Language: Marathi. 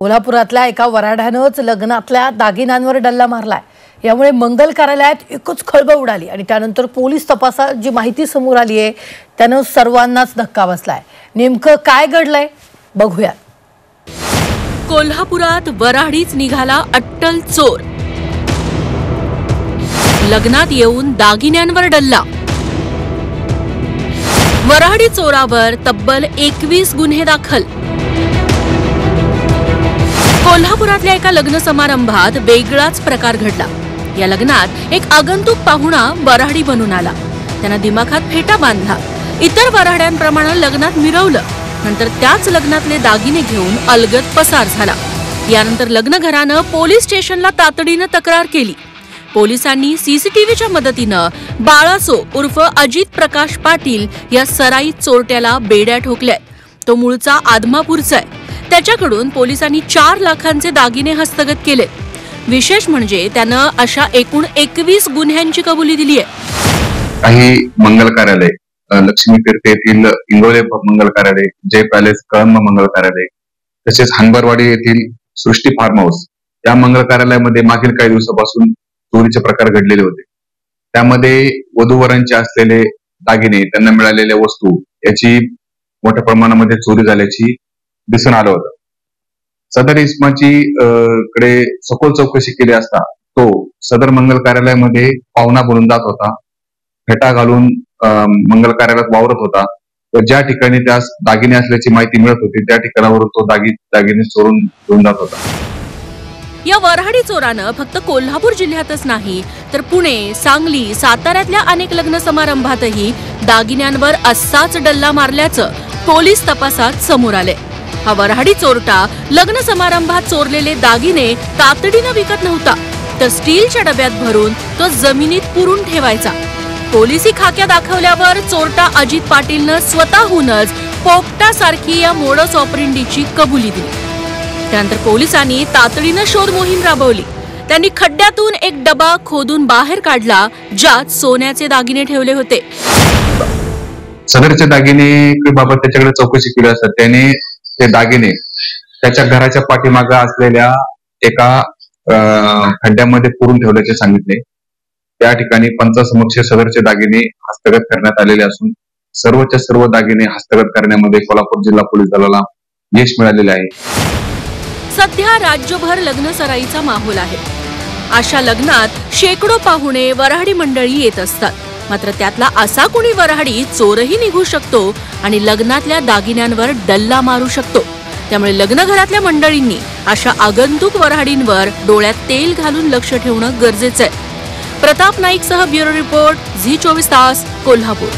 कोल्हापुरातल्या एका वऱ्हाड्यानंच लग्नातल्या दागिन्यांवर डल्ला मारलाय। यामुळे मंगल कार्यालयात एकच खळबळ उडाली आणि त्यानंतर पोलीस तपासात जी माहिती समोर आली आहे त्यानं सर्वांनाच धक्का बसलाय। नेमकं काय घडलंय बघूया। कोल्हापुरात वऱ्हाडीच निघाला अट्टल चोर। लग्नात येऊन दागिन्यांवर डल्ला। वऱ्हाडी चोरावर तब्बल 21 गुन्हे दाखल। कोल्हापुरातल्या एका लग्न समारंभात वेगळाच प्रकार घडला। या लग्नात एक आगंतुक पाहुणा वऱ्हाडी बनून आला। त्यानं दिमाखात फेटा बांधला, इतर वऱ्हाड्यांप्रमाणे लग्नात मिरवलं। नंतर त्याच लग्नातले दागिने घेऊन अलगद पसार झाला। यानंतर लग्न घरानं पोलीस स्टेशनला तातडीनं तक्रार केली। पोलिसांनी सीसीटीव्हीच्या मदतीनं बाळासो उर्फ अजित प्रकाश पाटील या सराई चोरट्याला बेड्या ठोकल्यात। तो मूळचा आदमापूरचा आहे। त्याच्याकडून पोलिसांनी 4 लाखांचे दागिने हस्तगत केले। विशेष म्हणजे त्यानं अशा एकूण 21 गुन्ह्यांची कबुली दिली आहे। काही मंगल कार्यालय, लक्ष्मी तीर्थ येथील इंगोले मंगल कार्यालय, जय पॅलेस कळंब मंगल कार्यालय, तसेच हनबरवाडी येथील सृष्टी फार्म हाऊस या मंगल कार्यालयामध्ये मागील काही दिवसापासून चोरीचे प्रकार घडलेले होते। त्यामध्ये वधूवरांचे असलेले दागिने, त्यांना मिळालेल्या वस्तू याची मोठ्या प्रमाणामध्ये चोरी झाल्याची दिसून आलं होतं। सदर इसमाची कडे सखोल चौकशी केली असता तो सदर मंगल कार्यालयामध्ये पाहुणा बनून जात होता। फेटा घालून मंगल कार्यालयात वावरत होता। तर ज्या ठिकाणी त्यास दागिने असल्याची माहिती मिळत होती त्या ठिकाणावरून तो दागिने चोरून घेऊन जात होता। या वऱ्हाडी चोरानं फक्त कोल्हापूर जिल्ह्यातच नाही तर पुणे, सांगली, साताऱ्यातल्या अनेक लग्न समारंभातही दागिन्यांवर असाच डल्ला मारल्याचं पोलीस तपासात समोर आले। हा वऱ्हाडी चोरटा लग्न समारंभात चोरलेले दागिने तातडीनं विकत नव्हता, तर स्टीलच्या डब्यात भरून तो जमिनीत पुरून ठेवायचा। पोलिसी खाक्या दाखवल्यावर चोरटा अजित पाटीलनं स्वतःहूनच पोपटासारखी या मोडस ऑपरेंडीची कबुली दिली। त्यानंतर पोलिसांनी तातडीनं शोध मोहीम राबवली। त्यांनी खड्ड्यातून एक डबा खोदून बाहेर काढला ज्यात सोन्याचे दागिने ठेवले होते। सदरचे दागिने बाबत त्याच्याकडे चौकशी केली असता त्याने ते दागिने त्याच्या घराच्या पाठीमागे असलेल्या एका खड्ड्यामध्ये पुरून ठेवल्याचे सांगितले। त्या ठिकाणी पंचासमक्ष सदरचे दागिने हस्तगत करण्यात आलेले असून सर्वच्या सर्व दागिने हस्तगत करण्यामध्ये कोल्हापूर जिल्हा पोलीस दलाला यश मिळालेले आहे। सध्या राज्यभर लग्न सराईचा माहोल आहे। अशा लग्नात शेकडो पाहुणे वऱ्हाडी मंडळी येत असतात। मात्र त्यातला असा कोणी वऱ्हाडी चोरही निघू शकतो आणि लग्नातल्या दागिन्यांवर डल्ला मारू शकतो। त्यामुळे लग्न घरातल्या मंडळींनी अशा आगंतुक वऱ्हाडींवर डोळ्यात तेल घालून लक्ष ठेवणं गरजेचं आहे। प्रताप नाईक सह ब्युरो रिपोर्ट, झी 24 तास, कोल्हापूर।